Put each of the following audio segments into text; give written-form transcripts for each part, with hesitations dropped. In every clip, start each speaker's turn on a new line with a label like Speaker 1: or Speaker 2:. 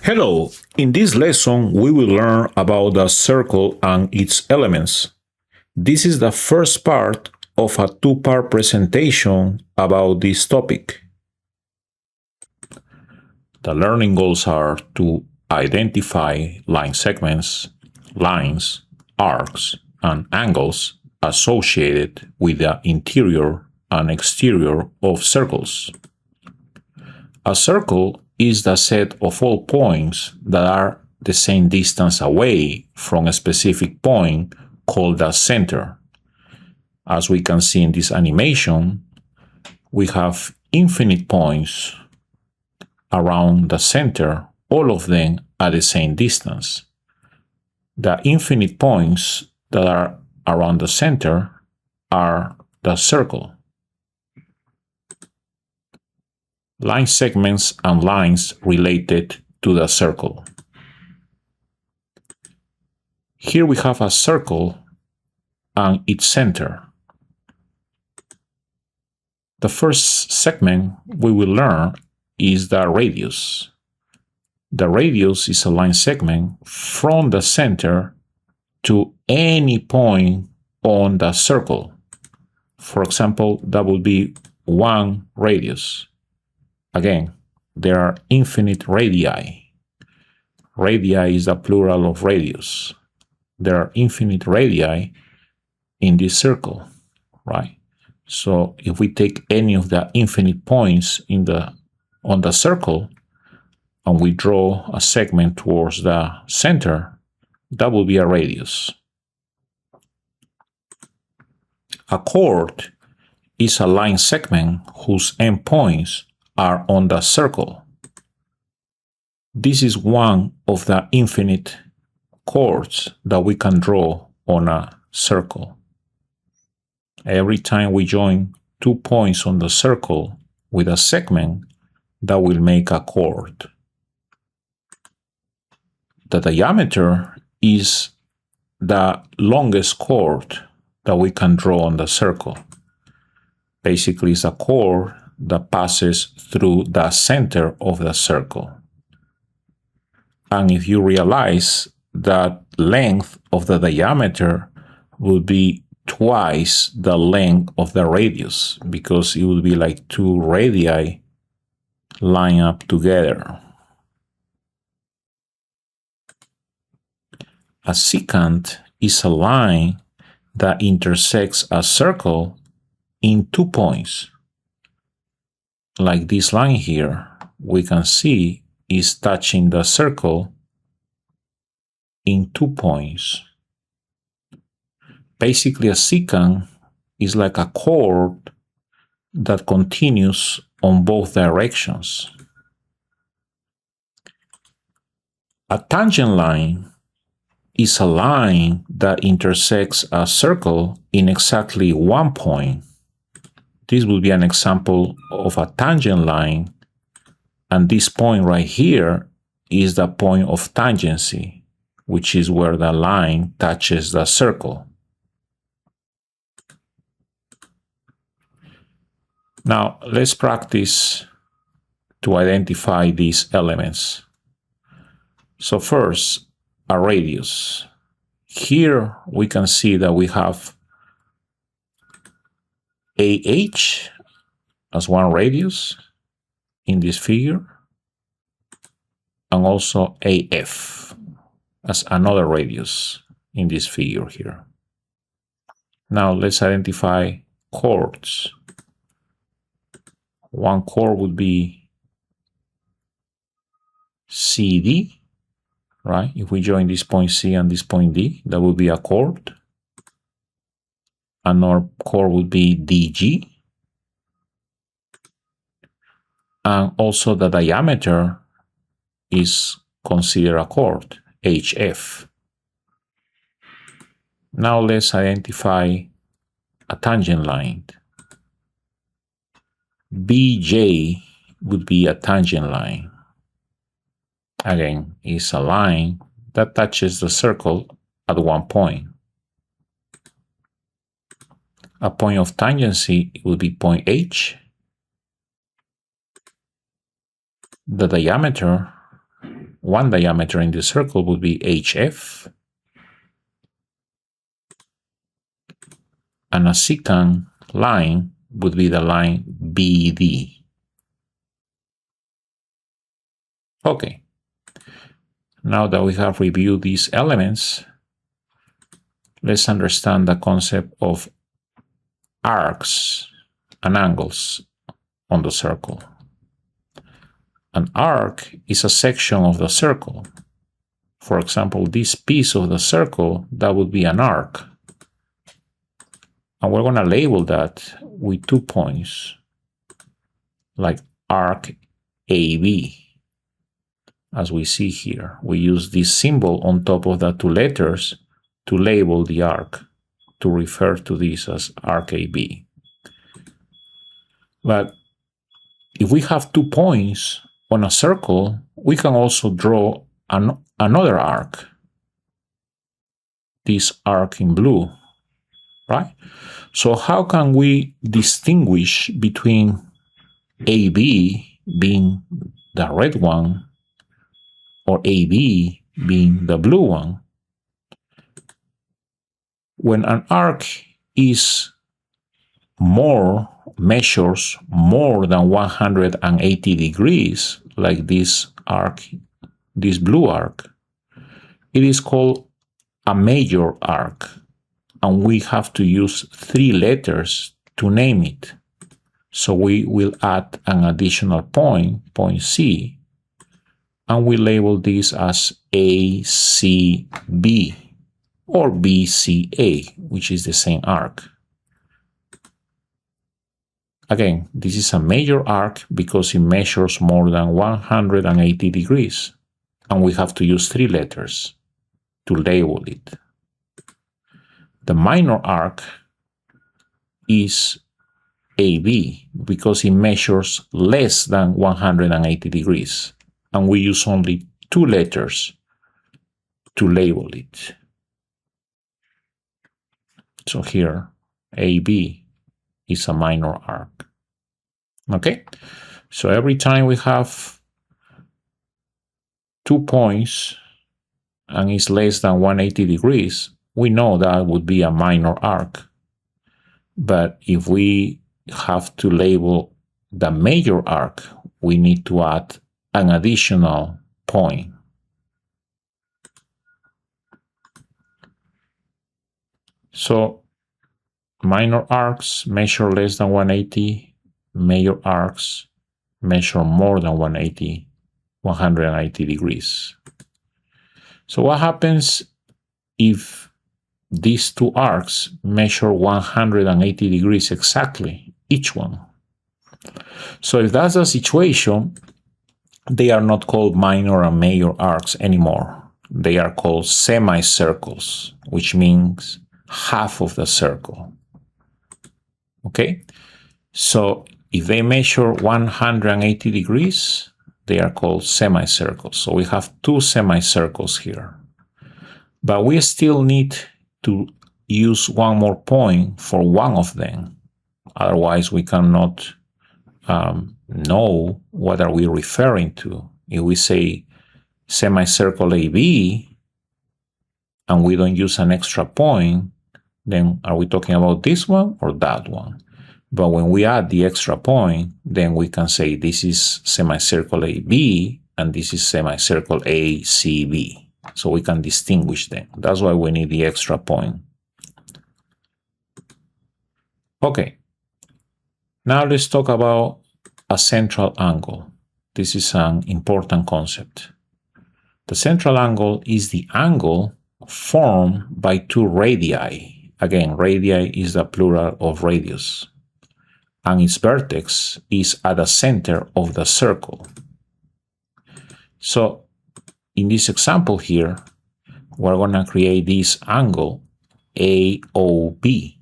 Speaker 1: Hello, in this lesson we will learn about the circle and its elements. This is the first part of a two-part presentation about this topic. The learning goals are to identify line segments, lines, arcs, and angles associated with the interior and exterior of circles. A circle is the set of all points that are the same distance away from a specific point called the center. As we can see in this animation, we have infinite points around the center, all of them at the same distance. The infinite points that are around the center are the circle. Line segments and lines related to the circle. Here we have a circle and its center. The first segment we will learn is the radius. The radius is a line segment from the center to any point on the circle. For example, that would be one radius. Again, there are infinite radii. Radii is the plural of radius. There are infinite radii in this circle, right? So if we take any of the infinite points on the circle and we draw a segment towards the center, that will be a radius. A chord is a line segment whose endpoints are on the circle. This is one of the infinite chords that we can draw on a circle. Every time we join 2 points on the circle with a segment, that will make a chord. The diameter is the longest chord that we can draw on the circle. Basically, it's a chord that passes through the center of the circle. And if you realize that length of the diameter will be twice the length of the radius, because it will be like 2 radii line up together. A secant is a line that intersects a circle in 2 points. Like this line here, we can see is touching the circle in 2 points. Basically, a secant is like a chord that continues on both directions. A tangent line is a line that intersects a circle in exactly 1 point. This will be an example of a tangent line, and this point right here is the point of tangency, which is where the line touches the circle. Now, let's practice to identify these elements. So first, a radius. Here we can see that we have AH as one radius in this figure, and also AF as another radius in this figure here. Now let's identify chords. One chord would be CD, right? If we join this point C and this point D, that would be a chord. Another chord would be DG. And also the diameter is considered a chord, HF. Now let's identify a tangent line. BJ would be a tangent line. Again, it's a line that touches the circle at 1 point. A point of tangency will be point H. The diameter one diameter in the circle would be HF, and a secant line would be the line BD. Okay, now that we have reviewed these elements, let's understand the concept of arcs and angles on the circle. An arc is a section of the circle. For example, this piece of the circle, that would be an arc. And we're going to label that with 2 points, like arc AB. As we see here, we use this symbol on top of the 2 letters to label the arc, to refer to this as arc AB. But if we have 2 points on a circle, we can also draw another arc, this arc in blue, right? So how can we distinguish between AB being the red one or AB being the blue one? When an arc measures more than 180 degrees, like this arc, this blue arc, it is called a major arc, and we have to use 3 letters to name it. So we will add an additional point C, and we label this as ACB or BCA, which is the same arc. Again, this is a major arc because it measures more than 180 degrees, and we have to use 3 letters to label it. The minor arc is AB because it measures less than 180 degrees, and we use only 2 letters to label it. So here, AB is a minor arc. Okay, so every time we have 2 points and it's less than 180 degrees, we know that would be a minor arc. But if we have to label the major arc, we need to add an additional point. So minor arcs measure less than 180, major arcs measure more than 180 degrees. So what happens if these 2 arcs measure 180 degrees exactly, each one? So if that's the situation, they are not called minor and major arcs anymore. They are called semicircles, which means half of the circle. Okay? So if they measure 180 degrees, they are called semicircles. So we have 2 semicircles here. But we still need to use 1 more point for one of them. Otherwise, we cannot know what are we referring to. If we say semicircle AB and we don't use an extra point, then are we talking about this one or that one? But when we add the extra point, then we can say this is semicircle AB and this is semicircle ACB. So we can distinguish them. That's why we need the extra point. Okay. Now let's talk about a central angle. This is an important concept. The central angle is the angle formed by 2 radii. Again, radii is the plural of radius. And its vertex is at the center of the circle. So in this example here, we're going to create this angle AOB.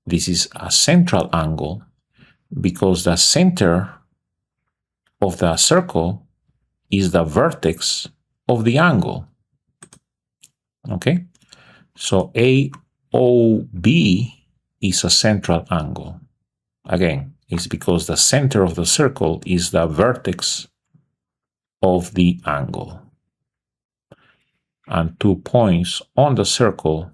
Speaker 1: This is a central angle because the center of the circle is the vertex of the angle. Okay? So AOB is a central angle. Again, it's because the center of the circle is the vertex of the angle. And 2 points on the circle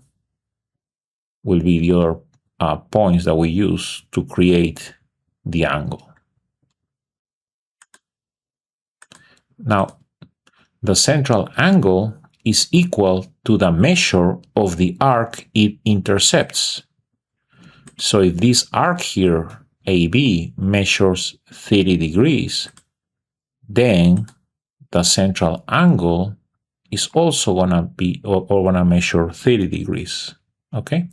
Speaker 1: will be the other points that we use to create the angle. Now, the central angle is equal to the measure of the arc it intercepts. So if this arc here, AB, measures 30 degrees, then the central angle is also gonna be or gonna measure 30 degrees. Okay?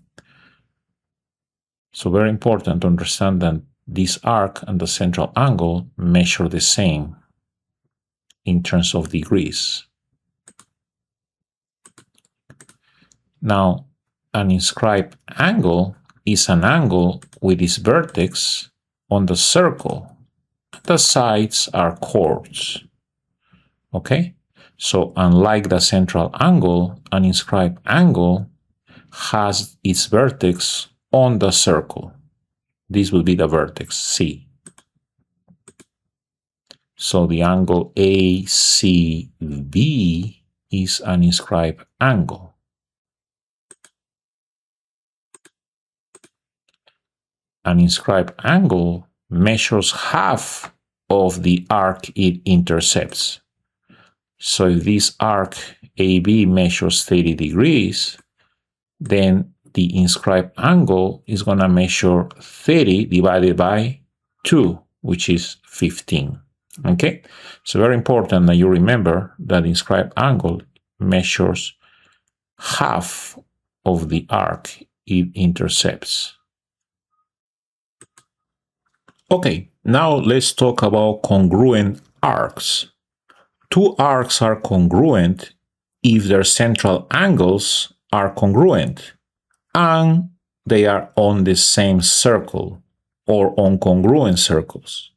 Speaker 1: So very important to understand that this arc and the central angle measure the same in terms of degrees. Now, an inscribed angle is an angle with its vertex on the circle. The sides are chords. Okay? So unlike the central angle, an inscribed angle has its vertex on the circle. This will be the vertex, C. So the angle ACB is an inscribed angle. An inscribed angle measures half of the arc it intercepts. So if this arc AB measures 30 degrees, then the inscribed angle is going to measure 30 divided by 2, which is 15. Okay? So very important that you remember that the inscribed angle measures half of the arc it intercepts. Okay, now let's talk about congruent arcs. Two arcs are congruent if their central angles are congruent and they are on the same circle or on congruent circles.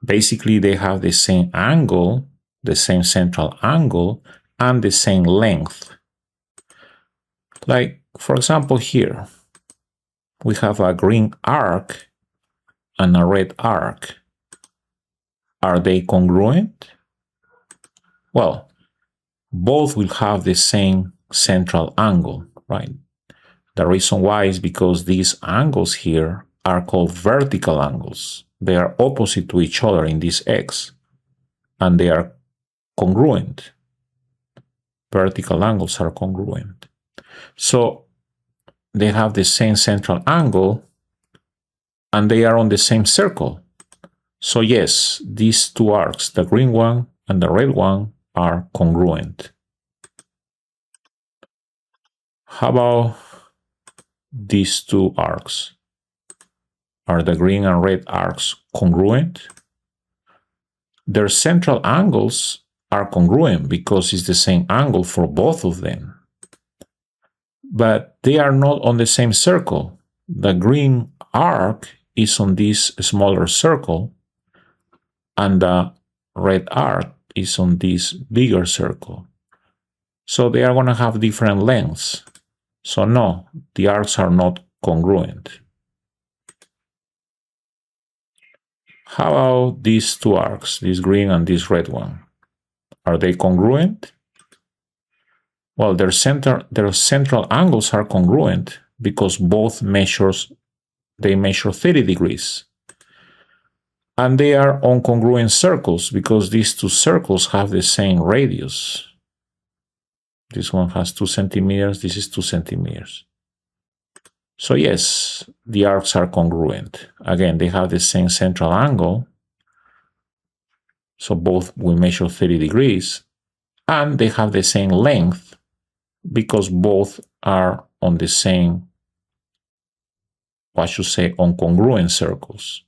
Speaker 1: Basically, they have the same angle, the same central angle, and the same length. Like, for example, here, we have a green arc and a red arc. Are they congruent? Well, both will have the same central angle, right? The reason why is because these angles here are called vertical angles. They are opposite to each other in this X, and they are congruent. Vertical angles are congruent. So they have the same central angle, and they are on the same circle. So yes, these two arcs, the green one and the red one, are congruent. How about these two arcs? Are the green and red arcs congruent? Their central angles are congruent because it's the same angle for both of them. But they are not on the same circle. The green arc is on this smaller circle, and the red arc is on this bigger circle. So they are going to have different lengths. So no, the arcs are not congruent. How about these two arcs, this green and this red one? Are they congruent? Well, their central angles are congruent because both measure 30 degrees. And they are on congruent circles because these two circles have the same radius. This one has 2 centimeters, this is 2 centimeters. So yes, the arcs are congruent. Again, they have the same central angle. So both will measure 30 degrees. And they have the same length because both are on the same, I should say, on congruent circles.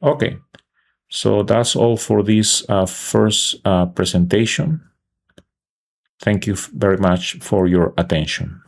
Speaker 1: Okay, so that's all for this first presentation. Thank you very much for your attention.